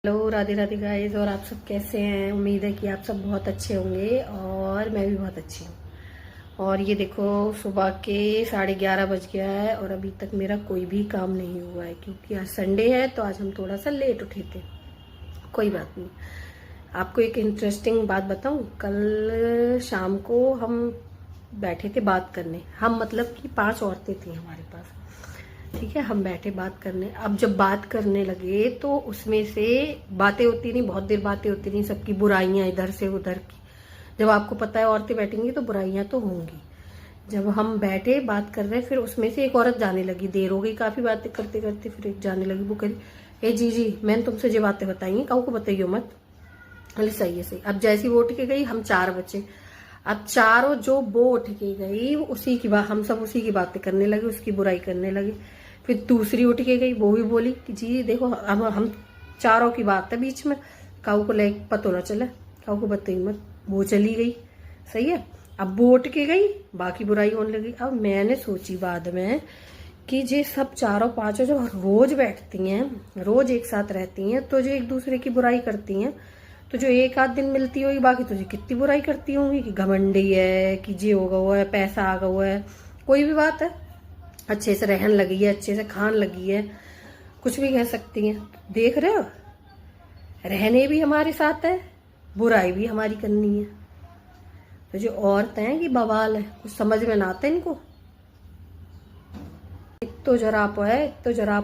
Hello, Radhe Radhe guys. और आप सब कैसे हैं? उम्मीद है कि आप सब बहुत अच्छे होंगे और मैं भी बहुत अच्छी हूँ। और ये देखो, सुबह के 11:30 बज गया है और अभी तक मेरा कोई भी काम नहीं हुआ है क्योंकि आज संडे है। तो आज हम थोड़ा सा लेट उठे थे। कोई बात नहीं। आपको एक इंटरेस्टिंग बात बताऊं। कल शाम को हम बैठे थे बात करने। हम मतलब कि 5 औरतें थी हमारे पास। ठीक है, हम बैठे बात करने। अब जब बात करने लगे तो उसमें से बातें होती नहीं, बहुत देर बातें होती नहीं, सबकी बुराइयां इधर से उधर की। जब आपको पता है औरतें बैठेंगी तो बुराइयां तो होंगी। जब हम बैठे बात कर रहे, फिर उसमें से एक औरत जाने लगी। देर हो गई काफी बातें करते करते, फिर एक जाने लगी। वो कही, ए जी मैंने तुमसे जो बातें बताई हैं काऊ को बताइयो मत। अरे सही है सही। अब जैसी वो उठ के गई, हम 4 बचे। अब चारों जो वो उठ के गई उसी की बात, हम सब उसी की बातें करने लगे, उसकी बुराई करने लगे। फिर दूसरी उठ के गई, वो भी बोली कि जी देखो हम चारों की बात है बीच में, काऊ को ले पतो ना चले, काऊ को बताई मत। वो चली गई। सही है। अब वो उठ के गई, बाकी बुराई होने लगी। अब मैंने सोची बाद में कि ये सब चारों पांचों जब रोज बैठती हैं, रोज एक साथ रहती हैं, तो जो एक दूसरे की बुराई करती हैं, तो जो एक आध दिन मिलती होगी, बाकी तुझे कितनी बुराई करती होंगी कि घमंडी है, कि जी होगा हुआ है, पैसा आ गया हुआ है, कोई भी बात है, अच्छे से रहन लगी है, अच्छे से खान लगी है, कुछ भी कह सकती हैं। देख रहे हो, रहने भी हमारे साथ है, बुराई भी हमारी करनी है। तो जो औरतें हैं कि बवाल है, कुछ समझ में ना आता इनको। इतो जराप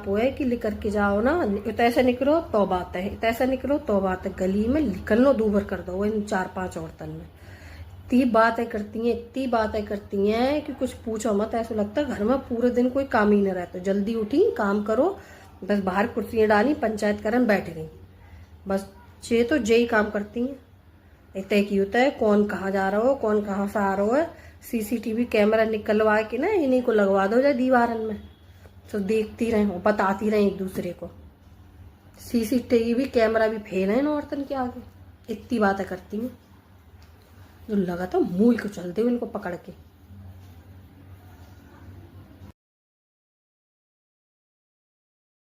है कि लिकर के जाओ ना, ऐसे निकलो तो बात है, ऐसे निकलो तो बात है, गली में निकल लो दूबर कर दो इन 4-5 औरतन में। इतनी बातें करती हैं कि कुछ पूछो मत। ऐसा लगता है घर में पूरे दिन कोई काम ही न रहता। जल्दी उठी, काम करो, बस बाहर कुर्सियां डाली, पंचायत करन बैठ गई। बस ये तो यही काम करती हैं। तय की होता है कौन कहाँ जा रहा हो, कौन कहाँ से आ रहा है। सीसीटीवी कैमरा निकलवा के ना इन्हीं को लगवा दो जाए दीवारन में, तो देखती रहे हो, बताती रहे एक दूसरे को। सीसीटीवी कैमरा भी फेल है इन औरतन के आगे। इतनी बातें करती हैं जो लगा था मूल को चल दे इनको पकड़ के।